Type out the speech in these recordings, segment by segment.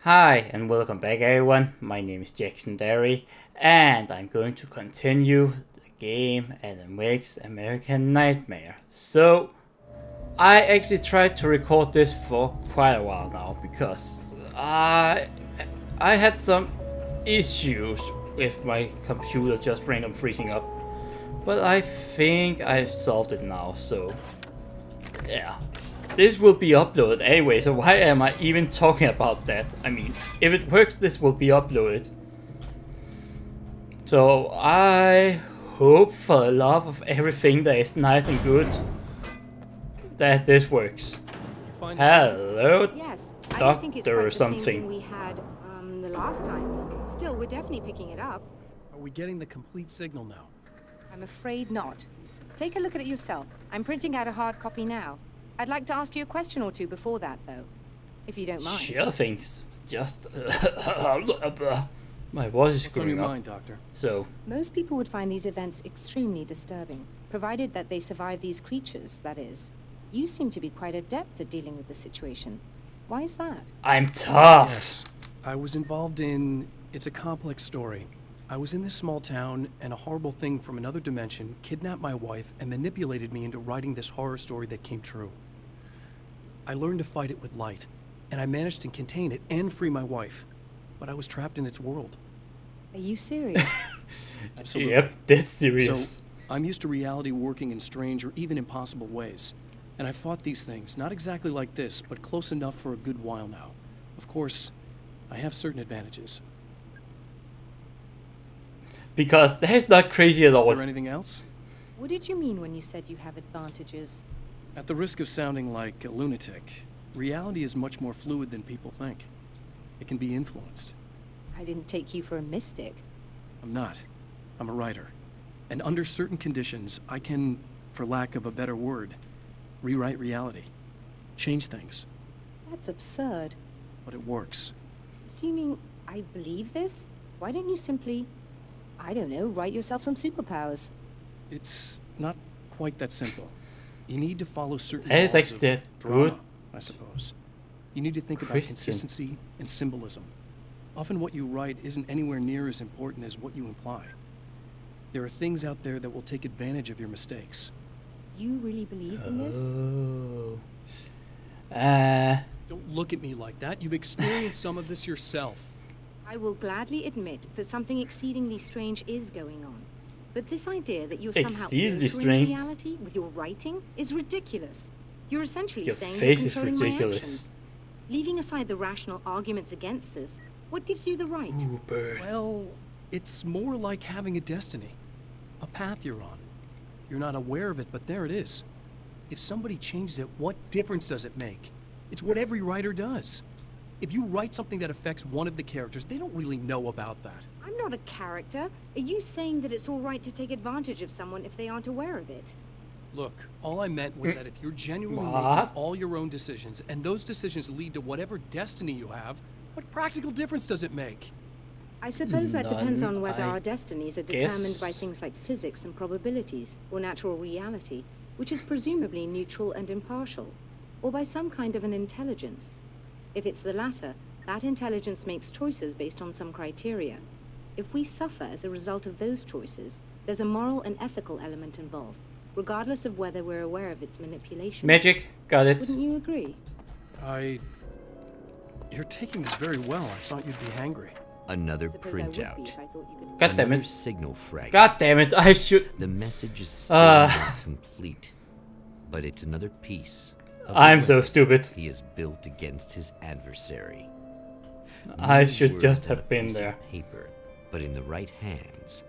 Hi and welcome back everyone, my name is Jacksendary and I'm going to continue the game Alan Wake's American Nightmare. So, I actually tried to record this for quite a while now because I had some issues with my computer just random freezing up. But I think I've solved it now, so yeah. This will be uploaded anyway, so why am I even talking about that? I mean, if it works, this will be uploaded. So I hope for the love of everything that is nice and good that this works. Hello, yes, doctor I don't think it's quite or the same something. thing we had the last time. Still, we're definitely picking it up. Are we getting the complete signal now? I'm afraid not. Take a look at it yourself. I'm printing out a hard copy now. I'd like to ask you a question or two before that, though, if you don't mind. Sure things. Just my voice is What's on your screwing up. mind, Doctor? So Most people would find these events extremely disturbing, provided that they survive these creatures, that is. You seem to be quite adept at dealing with the situation. Why is that? I'm tough. Yes. I was involved in... It's a complex story. I was in this small town, and a horrible thing from another dimension kidnapped my wife and manipulated me into writing this horror story that came true. I learned to fight it with light, and I managed to contain it and free my wife. But I was trapped in its world. Are you serious? Absolutely. Yep, that's serious. So, I'm used to reality working in strange or even impossible ways. And I fought these things, not exactly like this, but close enough for a good while now. Of course, I have certain advantages. Because that is not crazy at all. Is there anything else? What did you mean when you said you have advantages? At the risk of sounding like a lunatic, reality is much more fluid than people think. It can be influenced. I didn't take you for a mystic. I'm not. I'm a writer. And under certain conditions, I can, for lack of a better word, rewrite reality. Change things. That's absurd. But it works. Assuming I believe this, why don't you simply, I don't know, write yourself some superpowers? It's not quite that simple. You need to follow certain That is laws actually of good. drama, I suppose. You need to think about Christian. consistency and symbolism. Often what you write isn't anywhere near as important as what you imply. There are things out there that will take advantage of your mistakes. You really believe in this? Don't look at me like that. You've experienced some of this yourself. I will gladly admit that something exceedingly strange is going on. But this idea that you're somehow Exceedingly altering strange? reality with your writing is ridiculous. You're essentially Your saying you're face is controlling my ridiculous. actions. Leaving aside the rational arguments against this, what gives you the right? Uber. Well, it's more like having a destiny. A path you're on. You're not aware of it, but there it is. If somebody changes it, what difference does it make? It's what every writer does. If you write something that affects one of the characters, they don't really know about that. I'm not a character. Are you saying that it's all right to take advantage of someone if they aren't aware of it? Look, all I meant was that if you're genuinely What? making all your own decisions, and those decisions lead to whatever destiny you have, what practical difference does it make? I suppose that depends None, on whether I our destinies are determined by guess. things like physics and probabilities, or natural reality, which is presumably neutral and impartial, or by some kind of an intelligence. If it's the latter, that intelligence makes choices based on some criteria. If we suffer as a result of those choices, there's a moral and ethical element involved, regardless of whether we're aware of its manipulation. Magic, got it. Wouldn't you agree? You're taking this very well. I thought you'd be hangry. Another Suppose I would be printout. if I thought you could. God damn Another it. signal fragment. God damn it, I should. The message is still not complete, but it's another piece. of the I'm so weapon stupid. He has built against his adversary. I No should words just on have a been piece of there. Paper, but in the right hands,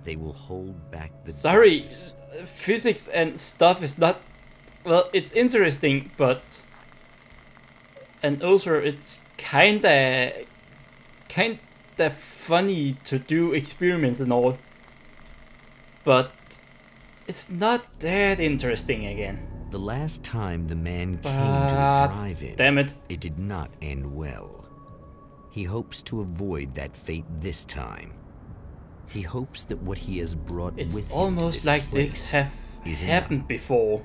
they will hold back the Sorry, darkness. physics and stuff is not. Well, it's interesting, but. And also, it's kinda funny to do experiments and all. But. It's not that interesting again. The last time the man came to But. the drive-in, Damn it. it did not end well. He hopes to avoid that fate this time. He hopes that what he has brought with It's him almost to this like place this have is happened before.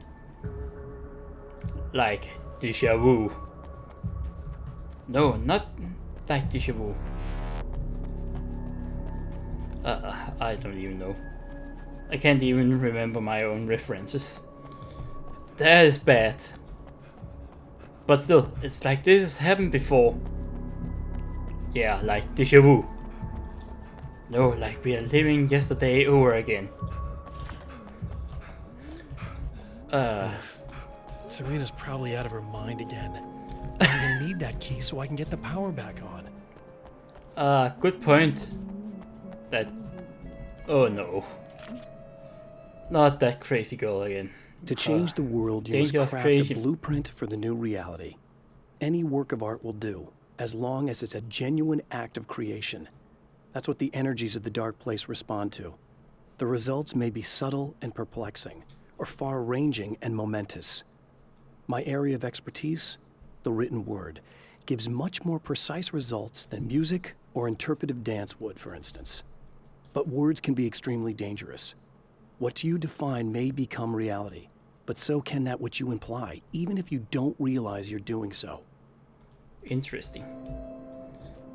Like deja vu. No, not like deja vu. I don't even know. I can't even remember my own references. That is bad. But still, it's like this has happened before. Yeah, like deja vu. No, like we are living yesterday over again. Serena's probably out of her mind again. I'm gonna need that key so I can get the power back on. Good point. That... Oh no. Not that crazy girl again. To change the world, you must danger of craft crazy. a blueprint for the new reality. Any work of art will do, as long as it's a genuine act of creation. That's what the energies of the dark place respond to. The results may be subtle and perplexing, or far-ranging and momentous. My area of expertise, the written word, gives much more precise results than music or interpretive dance would, for instance. But words can be extremely dangerous. What you define may become reality, but so can that which you imply, even if you don't realize you're doing so. Interesting.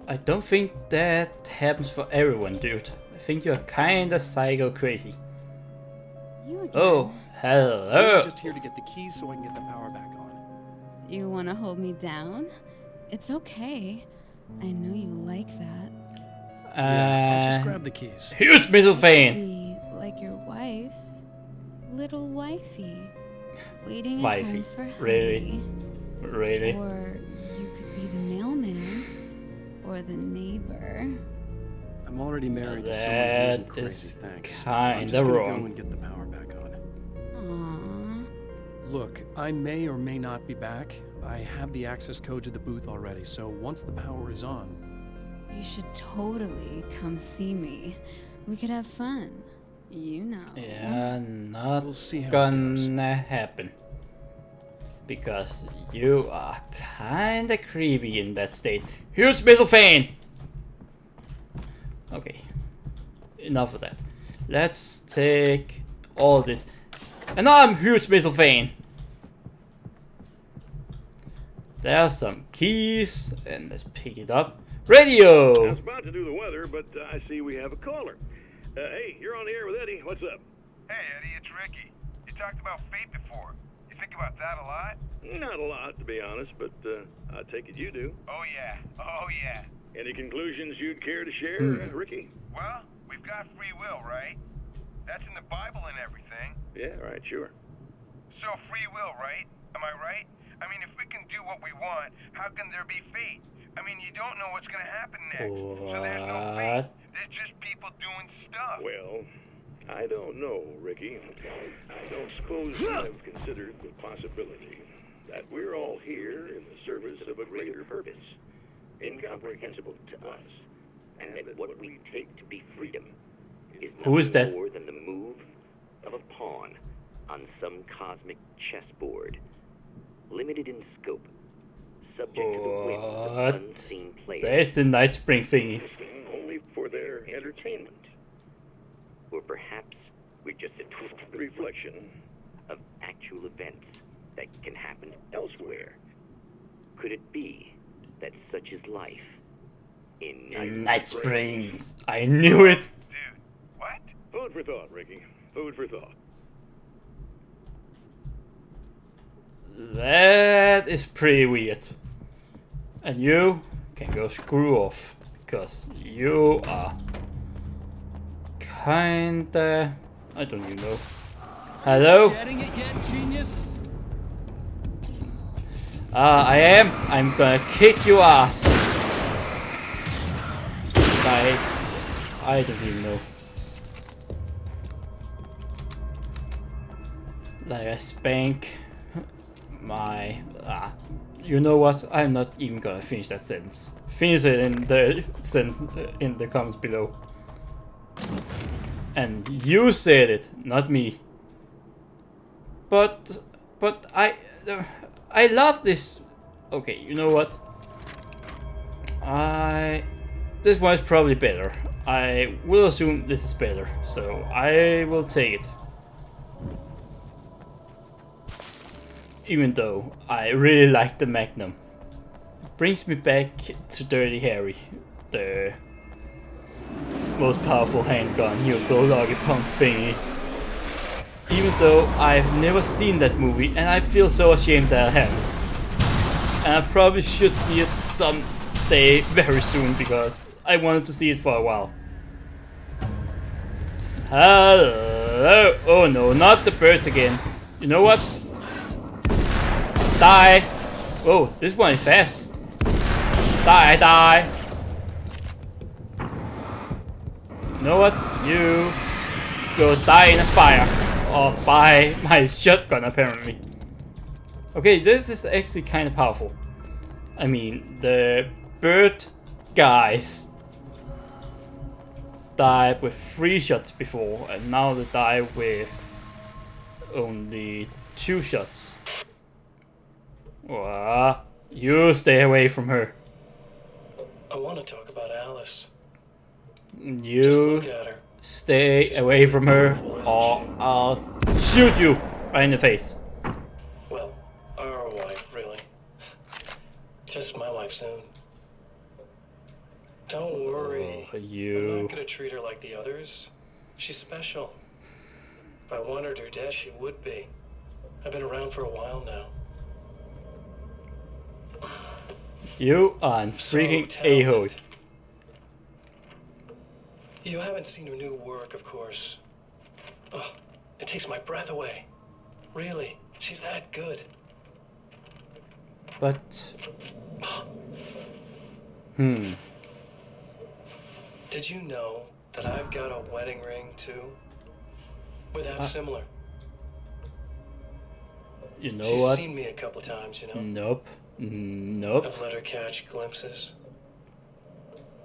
I don't think that happens for everyone, dude. I think you're kinda psycho crazy. You again. Oh, hello. I'm just here to get the keys so I can get the power back on. Do you want to hold me down? It's okay. I know you like that. I'll just grab the keys. Huge missile fan. Be like your wife, little wifey, waiting at Wifey, home for really? honey. Really? Or you could be the mailman, or the neighbor. I'm already married to someone who isn't That crazy, is thanks. I'm just kinda gonna wrong. go and get the power back on. Aww. Look, I may or may not be back. I have the access code to the booth already, so once the power is on... You should totally come see me. We could have fun. You know. Yeah, not We'll see how it goes. gonna happen. Because you are kinda creepy in that state. Huge missile fan! Okay. Enough of that. Let's take all this. And now I'm huge missile fan! There are some keys, and let's pick it up. I Radio! was about to do the weather, but I see we have a caller. Hey, you're on the air with Eddie. What's up? Hey, Eddie, it's Ricky. You talked about fate before. You think about that a lot? Not a lot, to be honest, but I take it you do. Oh, yeah. Oh, yeah. Any conclusions you'd care to share, Ricky? Well, we've got free will, right? That's in the Bible and everything. Yeah, right, sure. So free will, right? Am I right? I mean, if we can do what we want, how can there be fate? I mean, you don't know what's going to happen next. So there's no fate. What? There's just people doing stuff. Well, I don't know, Ricky. I don't suppose you have considered the possibility that we're all here in the service of a greater purpose, incomprehensible to us, And that what we take to be freedom is Who is nothing that? more than the move of a pawn on some cosmic chessboard, limited in scope, subject to the whims of What? unseen players, There's the night spring thingy. existing only for their entertainment. or perhaps we're just a twisted Reflection of actual events that can happen elsewhere. Could it be that such is life in Night Springs. I knew it. Dude, what? Food for thought, Ricky. Food for thought. That is pretty weird. And you can go screw off. Because you are kinda... I don't even know. Hello? Getting it yet, genius? I am. I'm gonna kick your ass. I don't even know. Like I spank my... you know what? I'm not even gonna finish that sentence. Finish it in the in the comments below. And you said it, not me. But I love this. Okay, you know what? This one is probably better. I will assume this is better, so I will take it. Even though I really like the Magnum. brings me back to Dirty Harry, the most powerful handgun UFO loggy punk thingy. Even though I've never seen that movie, and I feel so ashamed that I haven't. And I probably should see it someday very soon because I wanted to see it for a while. Hello! Oh no, not the birds again. You know what? Die! Oh, this one is fast. Die! You know what? You go die in a fire. Or by my shotgun, apparently. Okay, this is actually kind of powerful. I mean, the bird guys died with 3 shots before, and now they die with only 2 shots. You stay away from her. I want to talk about Alice. You Just look at her. stay away from her, or I'll shoot you right in the face. Well, our wife, really. Just my wife soon. Don't worry. I'm You. not gonna treat her like the others. She's special. If I wanted her dead, she would be. I've been around for a while now. You are a freaking a-hole. You haven't seen her new work, of course. Oh, it takes my breath away. Really, she's that good. But Did you know that I've got a wedding ring too? We're that similar. you know She's what? seen me a couple times, you know. Nope. Nope. I've let her catch glimpses.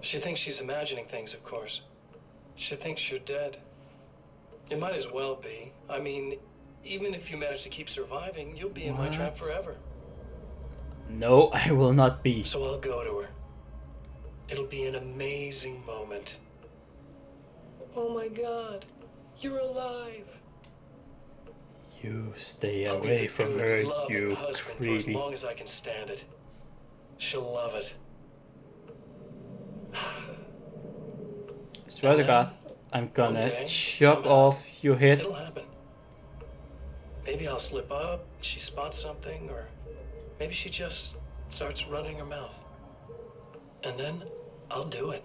She thinks she's imagining things, of course. She thinks you're dead. It might as well be. I mean, even if you manage to keep surviving, you'll be in my trap forever. No, I will not be. So I'll go to her. It'll be an amazing moment. Oh my God, you're alive. You stay I'll be away the from good, her, loving you husband for as creepy. long as I can stand it. She'll love it. Swear to And God, then, I'm one gonna day, chop somehow, off your head. It'll happen. Maybe I'll slip up, she spots something, or maybe she just starts running her mouth. And then I'll do it.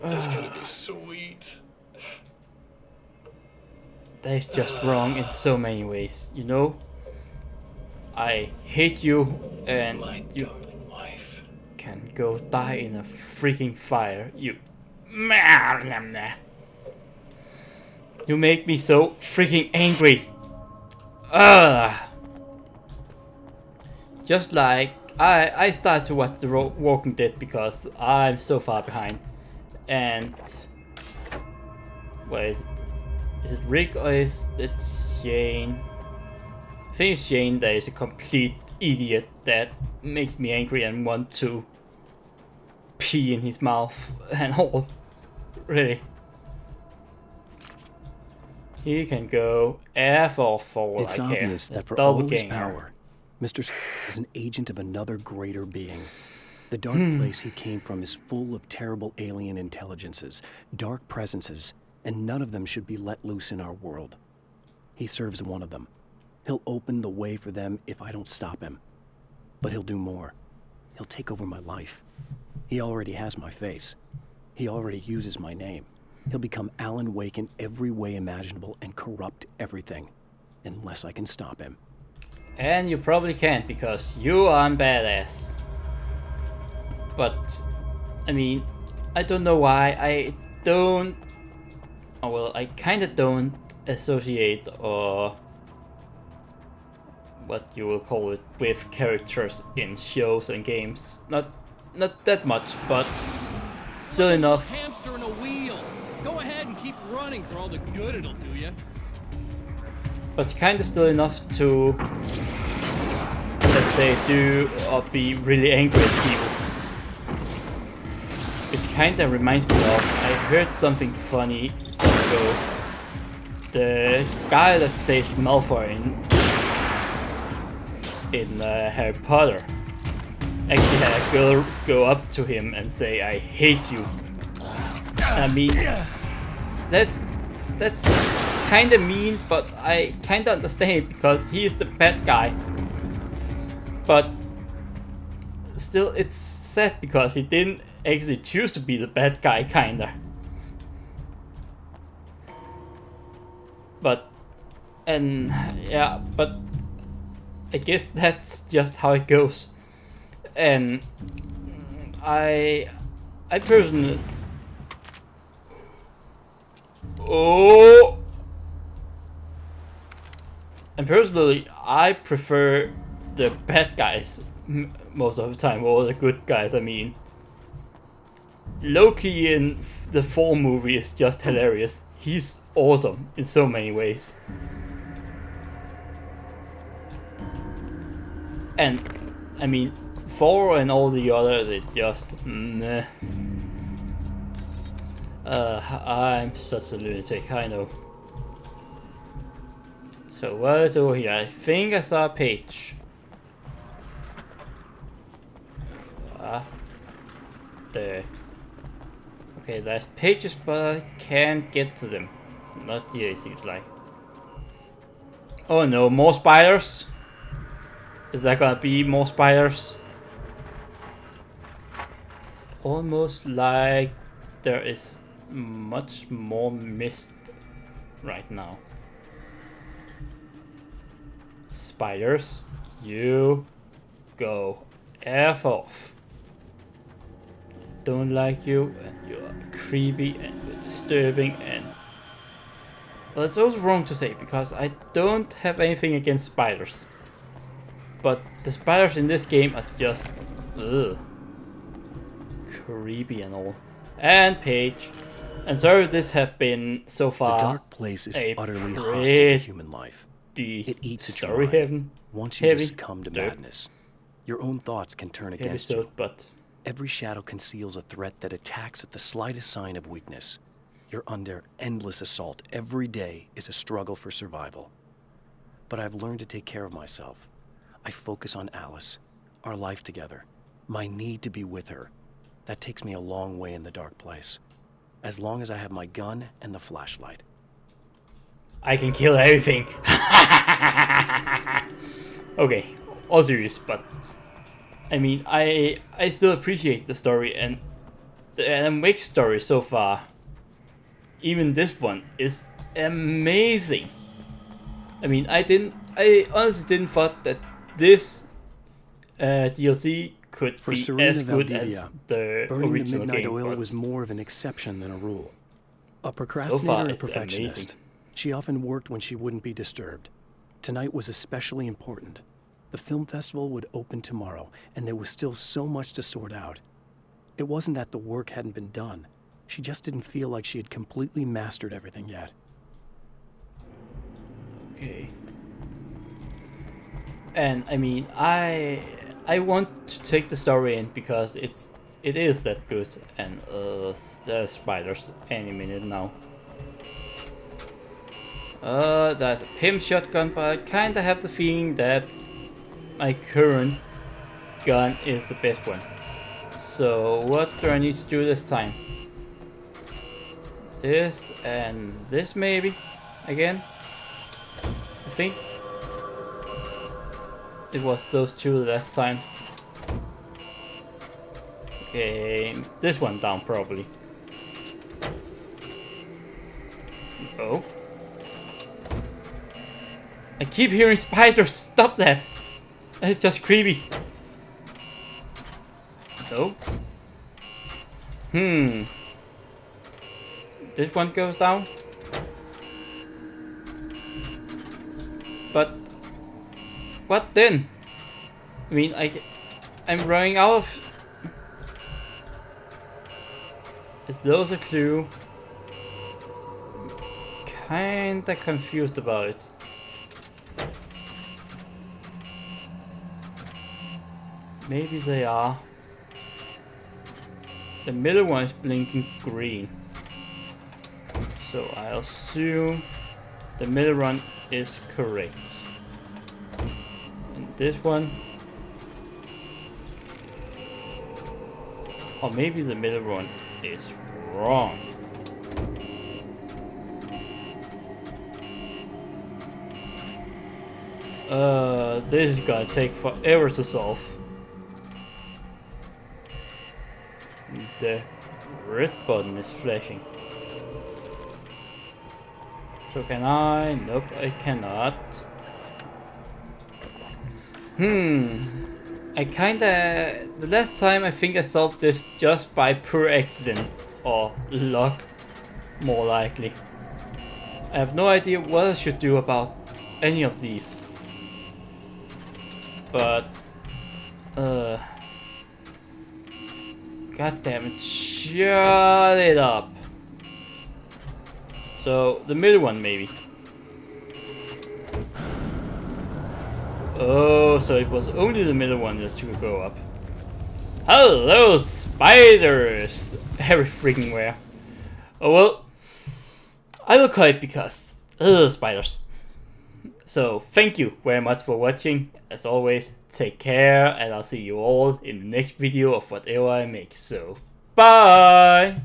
It's gonna be sweet. That is just wrong in so many ways, you know? I hate you, and My you darling wife. can go die in a freaking fire. You make me so freaking angry. Ugh. Just like I started to watch The Walking Dead because I'm so far behind. And what is it? Is it Rick or is it Shane? I think it's Shane that is a complete idiot that makes me angry and want to pee in his mouth and all. Really. He can go F or fall. It's I care. obvious that for Double all his ganger. power, Mr. is an agent of another greater being. The dark place he came from is full of terrible alien intelligences, dark presences, and none of them should be let loose in our world. He serves one of them. He'll open the way for them if I don't stop him. But he'll do more. He'll take over my life. He already has my face. He already uses my name. He'll become Alan Wake in every way imaginable and corrupt everything, unless I can stop him. And you probably can't because you are a badass. But, I mean, I don't know why I don't... Oh, well, I kinda don't associate or what you will call it with characters in shows and games. Not that much, but still enough. Hamster in a wheel. Go ahead and keep running for all the good it'll do you. But kinda still enough to, let's say, do or be really angry at people. Which kinda reminds me of, I heard something funny some ago. The guy that plays Malfoy in in Harry Potter. Actually had a girl go up to him and say, "I hate you." I mean, that's kind of mean, but I kind of understand because he is the bad guy. But still, it's sad because he didn't actually choose to be the bad guy, kinda. But, and yeah, but I guess that's just how it goes. And I personally, I prefer the bad guys most of the time, or the good guys. I mean, Loki in the Thor movie is just hilarious. He's awesome in so many ways. And I mean, Thor and all the others, it just meh. I'm such a lunatic, I know. So what is over here? I think I saw a page. There. Okay, there's pages, but I can't get to them. Not yet, it seems like. Oh no, more spiders? Is there gonna be more spiders? It's almost like there is much more mist right now. Spiders, you go F off. Don't like you, and you're creepy and you're disturbing, and well, it's also wrong to say because I don't have anything against spiders, but the spiders in this game are just creepy and all. And page, and sorry if this have been so far. The dark place is utterly hostile to human life. It eats its story heaven. Once you succumb to madness, your own thoughts can turn against you. But every shadow conceals a threat that attacks at the slightest sign of weakness. You're under endless assault. Every day is a struggle for survival. But I've learned to take care of myself. I focus on Alice, our life together, my need to be with her. That takes me a long way in the dark place. As long as I have my gun and the flashlight. I can kill everything. Okay, all serious, but I mean, I still appreciate the story, and the Alan Wake story so far. Even this one is amazing. I mean, I honestly didn't thought that this DLC could be as good as the burning original the midnight game. oil was more of an exception than a rule. A procrastinator and perfectionist. Amazing. She often worked when she wouldn't be disturbed. Tonight was especially important. The film festival would open tomorrow, and there was still so much to sort out. It wasn't that the work hadn't been done. She just didn't feel like she had completely mastered everything yet. Okay. And I mean, I want to take the story in because it is that good, and there's spiders any minute now. There's a pimp shotgun, but I kinda have the feeling that my current gun is the best one. So what do I need to do this time? This and this maybe again. I think it was those two last time. Okay, this one down probably. Oh. I keep hearing spiders. Stop that. That's just creepy. No. This one goes down. But what then? I mean, I'm running out of. Is those a clue? Kinda confused about it. Maybe they are. The middle one is blinking green. So I assume the middle one is correct. And this one. Or maybe the middle one is wrong. This is gonna take forever to solve. The red button is flashing. So can I? Nope, I cannot. I kinda... The last time I think I solved this just by pure accident. Or luck, more likely. I have no idea what I should do about any of these. But... God damn it, shut it up. So, the middle one maybe. Oh, so it was only the middle one that should go up. Hello, spiders! Every freaking where. Oh well, I will call it because spiders. So, thank you very much for watching. As always, take care, and I'll see you all in the next video of whatever I make. So, bye!